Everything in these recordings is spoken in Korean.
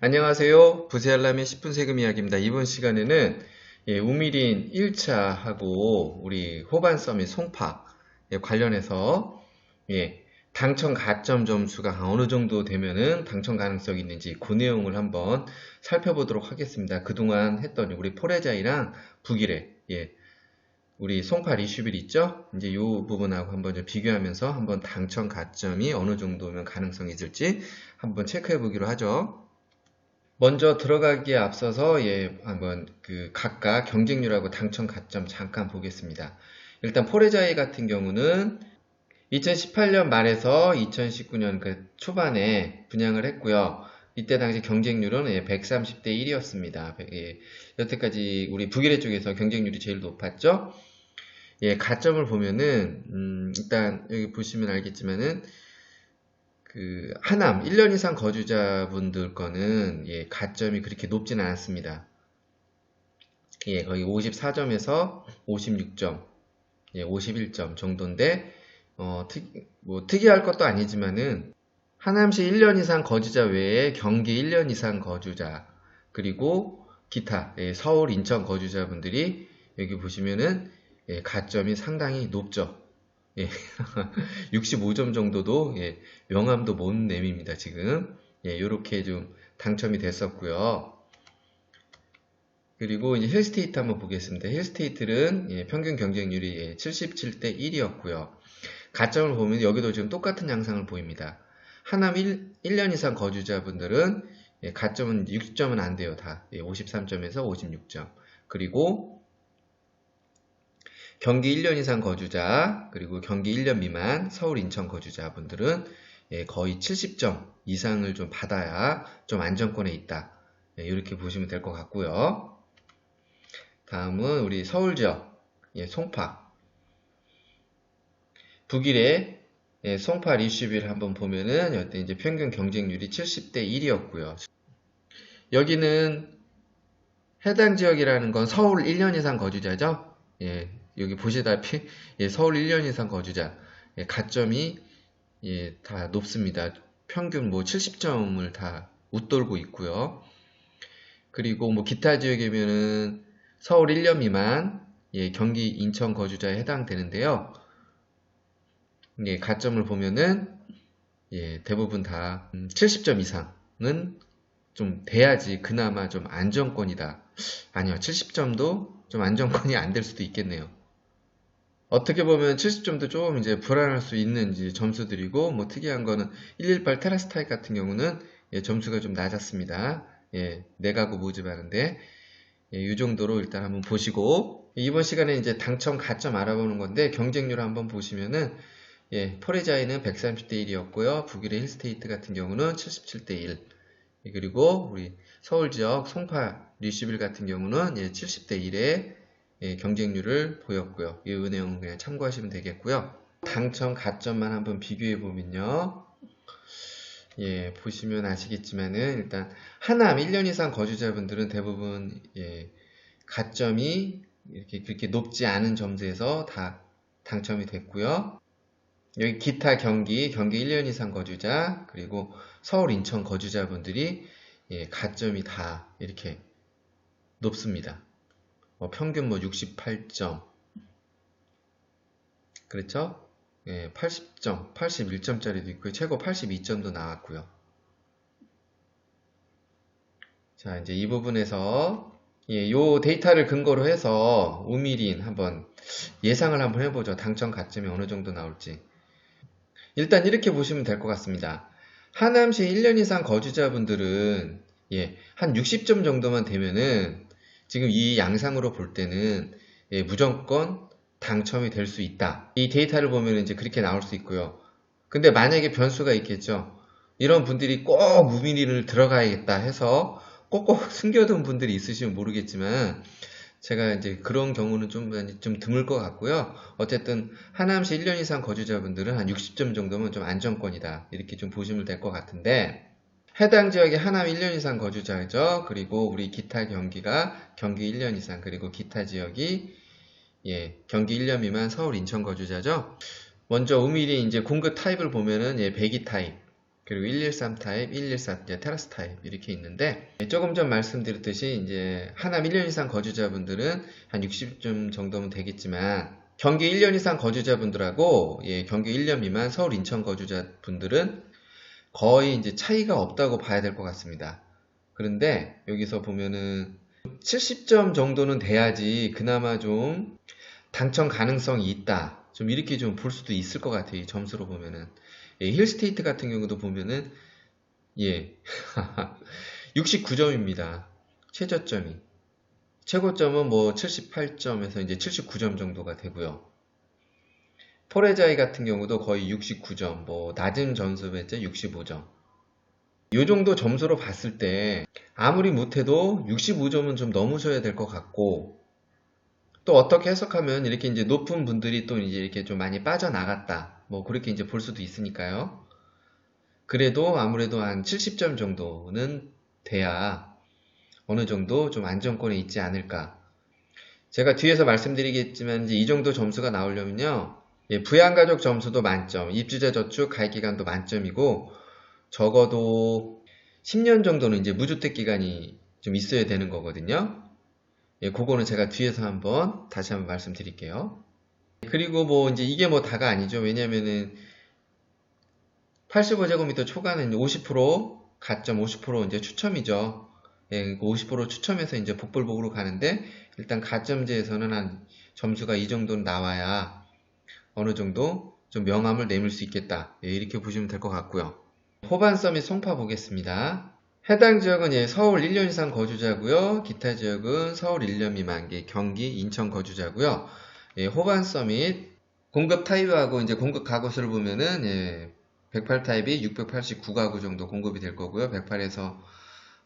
안녕하세요. 부세알람의 10분 세금 이야기입니다. 이번 시간에는 우미린 1차하고 우리 호반 서밋 송파 관련해서 당첨 가점 점수가 어느 정도 되면은 당첨 가능성이 있는지 그 내용을 한번 살펴보도록 하겠습니다. 그동안 했던 우리 포레자이랑 북일에 우리 송파 리슈빌 있죠? 이제 이 부분하고 한번 좀 비교하면서 한번 당첨 가점이 어느 정도면 가능성이 있을지 한번 체크해 보기로 하죠. 먼저 들어가기에 앞서서 한번 각각 경쟁률하고 당첨 가점 잠깐 보겠습니다. 일단 포레자이 같은 경우는 2018년 말에서 2019년 초반에 분양을 했고요. 이때 당시 경쟁률은 130대 1이었습니다. 여태까지 우리 북일의 쪽에서 경쟁률이 제일 높았죠. 가점을 보면은 일단 여기 보시면 알겠지만은 하남 1년 이상 거주자분들 거는 가점이 그렇게 높진 않았습니다. 거의 54점에서 56점, 51점 정도인데 특이할 것도 아니지만은 하남시 1년 이상 거주자 외에 경기 1년 이상 거주자 그리고 기타 서울, 인천 거주자분들이 여기 보시면은 가점이 상당히 높죠. 65점 정도도 명함도 못 내밉니다. 지금 이렇게 좀 당첨이 됐었고요. 그리고 이제 힐스테이트 한번 보겠습니다. 힐스테이트는 평균 경쟁률이 77대 1이었고요. 가점을 보면 여기도 지금 똑같은 양상을 보입니다. 하남 1년 이상 거주자분들은 가점은 60점은 안 돼요. 다 53점에서 56점. 그리고 경기 1년 이상 거주자, 그리고 경기 1년 미만 서울, 인천 거주자분들은 거의 70점 이상을 좀 받아야 좀 안정권에 있다. 이렇게 보시면 될 것 같고요. 다음은 우리 서울 지역, 송파. 북일의 송파 리슈빌 한번 보면은 여기 이제 평균 경쟁률이 70대 1이었고요. 여기는 해당 지역이라는 건 서울 1년 이상 거주자죠. 여기 보시다시피 서울 1년 이상 거주자 가점이 다 높습니다. 평균 70점을 다 웃돌고 있고요. 그리고 기타 지역이면은 서울 1년 미만 경기 인천 거주자에 해당되는데요. 가점을 보면은 대부분 다 70점 이상은 좀 돼야지 그나마 좀 안정권이다. 아니요, 70점도 좀 안정권이 안 될 수도 있겠네요. 어떻게 보면 70점도 조금 이제 불안할 수 있는 점수들이고, 특이한 거는 118 테라스 타입 같은 경우는 점수가 좀 낮았습니다. 4가구 모집하는데, 이 정도로 일단 한번 보시고, 이번 시간에 이제 당첨 가점 알아보는 건데, 경쟁률 한번 보시면은, 포레자이는 130대 1이었고요. 북일의 힐스테이트 같은 경우는 77대 1. 그리고 우리 서울 지역 송파 리슈빌 같은 경우는 70대 1의 경쟁률을 보였고요. 이 내용은 그냥 참고하시면 되겠고요. 당첨 가점만 한번 비교해 보면요. 보시면 아시겠지만은 일단 하남 1년 이상 거주자분들은 대부분 가점이 이렇게 그렇게 높지 않은 점수에서 다 당첨이 됐고요. 여기 기타 경기 1년 이상 거주자 그리고 서울, 인천 거주자분들이 가점이 다 이렇게 높습니다. 평균 68점 그렇죠? 80점, 81점짜리도 있고요. 최고 82점도 나왔고요. 자, 이제 이 부분에서 요 데이터를 근거로 해서 우미린 한번 예상을 한번 해보죠. 당첨 가점이 어느 정도 나올지. 일단 이렇게 보시면 될 것 같습니다. 하남시 1년 이상 거주자분들은 한 60점 정도만 되면은 지금 이 양상으로 볼 때는 무조건 당첨이 될 수 있다. 이 데이터를 보면 이제 그렇게 나올 수 있고요. 근데 만약에 변수가 있겠죠. 이런 분들이 꼭 우미린을 들어가야겠다 해서 꼭꼭 숨겨둔 분들이 있으시면 모르겠지만 제가 이제 그런 경우는 좀 드물 것 같고요. 어쨌든 하남시 1년 이상 거주자분들은 한 60점 정도면 좀 안정권이다. 이렇게 좀 보시면 될 것 같은데 해당 지역이 하남 1년 이상 거주자죠. 그리고 우리 기타 경기가 경기 1년 이상 그리고 기타 지역이 경기 1년 미만 서울, 인천 거주자죠. 먼저 우미린 이제 공급 타입을 보면은 예, 배기 타입, 그리고 113 타입, 114 이제 테라스 타입 이렇게 있는데, 조금 전 말씀드렸듯이 이제 하남 1년 이상 거주자분들은 한 60점 정도면 되겠지만, 경기 1년 이상 거주자분들하고 예, 경기 1년 미만 서울 인천 거주자분들은 거의 이제 차이가 없다고 봐야 될 것 같습니다. 그런데 여기서 보면은 70점 정도는 돼야지 그나마 좀 당첨 가능성이 있다, 좀 이렇게 좀 볼 수도 있을 것 같아요. 이 점수로 보면은. 예, 힐스테이트 같은 경우도 보면은 예 69점입니다. 최저점이. 최고점은 뭐 78점에서 이제 79점 정도가 되고요. 포레자이 같은 경우도 거의 69점, 뭐 낮은 점수 배제 65점. 이 정도 점수로 봤을 때 아무리 못해도 65점은 좀 넘으셔야 될 것 같고, 또 어떻게 해석하면 이렇게 이제 높은 분들이 또 이제 이렇게 좀 많이 빠져나갔다, 뭐 그렇게 이제 볼 수도 있으니까요. 그래도 아무래도 한 70점 정도는 돼야 어느 정도 좀 안정권에 있지 않을까. 제가 뒤에서 말씀드리겠지만 이제 이 정도 점수가 나오려면요, 예, 부양가족 점수도 만점, 입주자 저축 가입기간도 만점이고, 적어도 10년 정도는 이제 무주택 기간이 좀 있어야 되는 거거든요. 예, 그거는 제가 뒤에서 다시 한번 말씀드릴게요. 그리고 뭐 이제 이게 뭐 다가 아니죠. 왜냐면은 85제곱미터 초과는 50% 가점 50% 이제 추첨이죠. 예, 50% 추첨해서 이제 복불복으로 가는데, 일단 가점제에서는 한 점수가 이 정도는 나와야 어느 정도 좀 명함을 내밀 수 있겠다. 예, 이렇게 보시면 될 것 같고요. 호반서 및 송파 보겠습니다. 해당 지역은 예, 서울 1년 이상 거주자고요. 기타 지역은 서울 1년 미만, 경기, 인천 거주자고요. 예, 호반서 및 공급 타입하고 이제 공급 가구수를 보면은 예, 108 타입이 689가구 정도 공급이 될 거고요. 108에서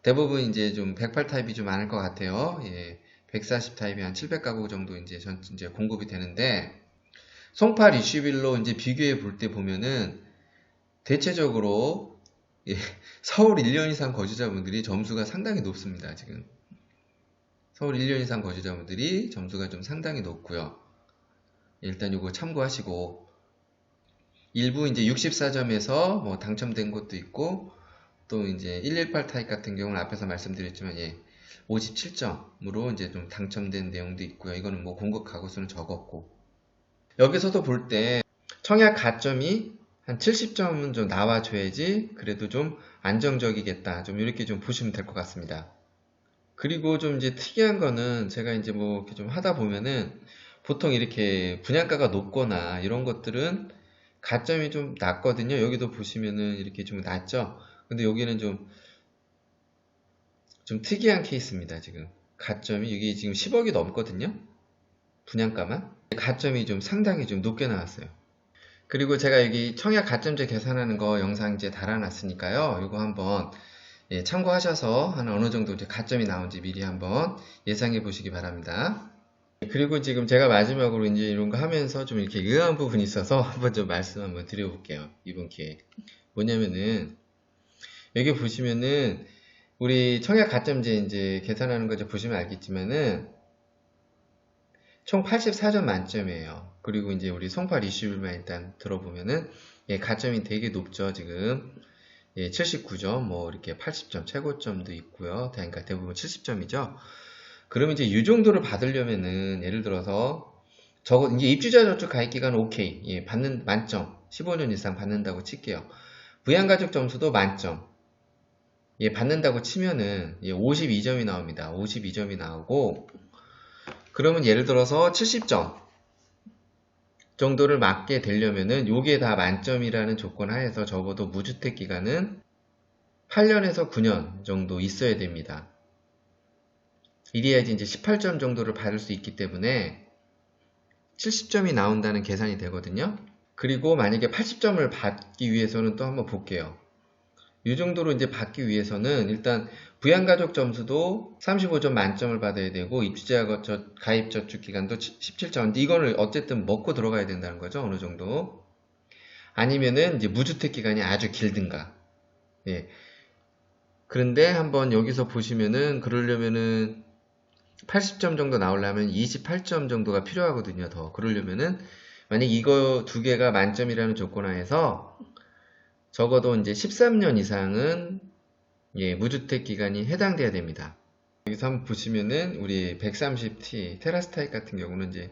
대부분 이제 좀 108 타입이 좀 많을 것 같아요. 예, 140 타입이 한 700가구 정도 이제 공급이 되는데, 송파 리슈빌로 이제 비교해 볼 때 보면은 대체적으로 예, 서울 1년 이상 거주자분들이 점수가 상당히 높습니다. 지금 서울 1년 이상 거주자분들이 점수가 좀 상당히 높고요. 일단 이거 참고하시고, 일부 이제 64점에서 뭐 당첨된 것도 있고, 또 이제 118 타입 같은 경우는 앞에서 말씀드렸지만 예, 57점으로 이제 좀 당첨된 내용도 있고요. 이거는 뭐 공급 가구수는 적었고, 여기서도 볼 때 청약 가점이 한 70점은 좀 나와줘야지 그래도 좀 안정적이겠다, 좀 이렇게 좀 보시면 될 것 같습니다. 그리고 좀 이제 특이한 거는 제가 이제 뭐 이렇게 좀 하다 보면은 보통 이렇게 분양가가 높거나 이런 것들은 가점이 좀 낮거든요. 여기도 보시면은 이렇게 좀 낮죠. 근데 여기는 좀 특이한 케이스입니다. 지금 가점이 이게 지금 10억이 넘거든요. 분양가만. 가점이 좀 상당히 좀 높게 나왔어요. 그리고 제가 여기 청약 가점제 계산하는 거 영상 이제 달아놨으니까요. 이거 한번 예, 참고하셔서 한 어느 정도 이제 가점이 나온지 미리 한번 예상해 보시기 바랍니다. 그리고 지금 제가 마지막으로 이제 이런 거 하면서 좀 이렇게 의아한 부분이 있어서 한번 좀 말씀 한번 드려볼게요. 이번 기회에. 뭐냐면은 여기 보시면은 우리 청약 가점제 이제 계산하는 거 이제 보시면 알겠지만은 총 84점 만점이에요. 그리고 이제 우리 송파 리슈빌만 일단 들어보면은 예, 가점이 되게 높죠. 지금 예, 79점, 뭐 이렇게 80점 최고점도 있고요. 그러니까 대부분 70점이죠. 그러면 이제 이 정도를 받으려면은 예를 들어서 적어 이제 입주자 저축 가입 기간 오케이, 예, 받는 만점 15년 이상 받는다고 칠게요. 부양가족 점수도 만점, 예, 받는다고 치면은 예, 52점이 나옵니다. 52점이 나오고, 그러면 예를 들어서 70점 정도를 맞게 되려면은 요게 다 만점이라는 조건 하에서 적어도 무주택 기간은 8년에서 9년 정도 있어야 됩니다. 이래야지 이제 18점 정도를 받을 수 있기 때문에 70점이 나온다는 계산이 되거든요. 그리고 만약에 80점을 받기 위해서는 또 한번 볼게요. 이 정도로 이제 받기 위해서는 일단 부양가족 점수도 35점 만점을 받아야 되고, 입주자 가입 저축 기간도 17점. 근데 이거를 어쨌든 먹고 들어가야 된다는 거죠. 어느 정도. 아니면은 이제 무주택 기간이 아주 길든가. 예. 그런데 한번 여기서 보시면은 그러려면은 80점 정도 나오려면 28점 정도가 필요하거든요. 더. 그러려면은 만약 이거 두 개가 만점이라는 조건 하에서 적어도 이제 13년 이상은 무주택 기간이 해당돼야 됩니다. 여기서 한번 보시면은 우리 130T 테라스 타입 같은 경우는 이제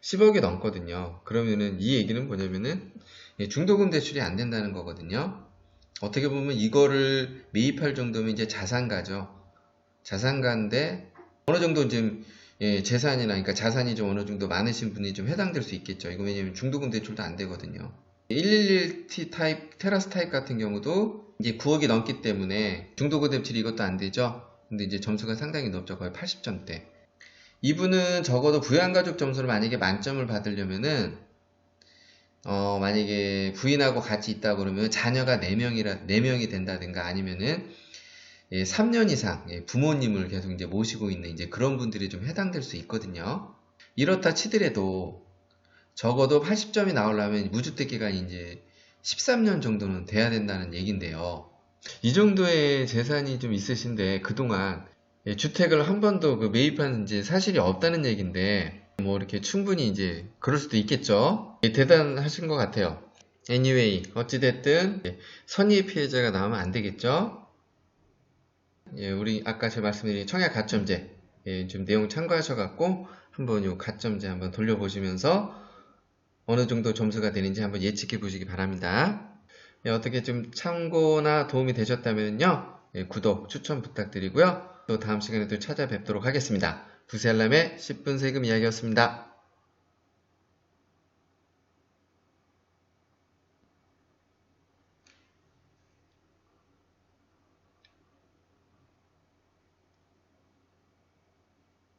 10억이 넘거든요. 그러면은 이 얘기는 뭐냐면은 중도금 대출이 안 된다는 거거든요. 어떻게 보면 이거를 매입할 정도면 이제 자산가죠. 자산가인데 어느 정도 좀 재산이나 그러니까 자산이 좀 어느 정도 많으신 분이 좀 해당될 수 있겠죠. 이거 왜냐면 중도금 대출도 안 되거든요. 111T 타입 테라스 타입 같은 경우도 이제 9억이 넘기 때문에 중도금 대출이 이것도 안 되죠. 근데 이제 점수가 상당히 높죠. 거의 80점대. 이분은 적어도 부양가족 점수를 만약에 만점을 받으려면은 만약에 부인하고 같이 있다 그러면 자녀가 4명이 된다든가 아니면은 3년 이상 부모님을 계속 이제 모시고 있는 이제 그런 분들이 좀 해당될 수 있거든요. 이렇다 치더라도 적어도 80점이 나오려면 무주택 기간이 이제 13년 정도는 돼야 된다는 얘긴데요. 이 정도의 재산이 좀 있으신데 그동안 주택을 한 번도 매입한 이제 사실이 없다는 얘긴데 뭐 이렇게 충분히 이제 그럴 수도 있겠죠. 대단하신 것 같아요. Anyway, 어찌됐든 선의 피해자가 나오면 안 되겠죠. 우리 아까 제가 말씀드린 청약 가점제 좀 내용 참고하셔갖고 한번 요 가점제 한번 돌려보시면서 어느 정도 점수가 되는지 한번 예측해 보시기 바랍니다. 어떻게 좀 참고나 도움이 되셨다면요, 구독, 추천 부탁드리고요. 또 다음 시간에 또 찾아뵙도록 하겠습니다. 부세알람의 10분 세금 이야기였습니다.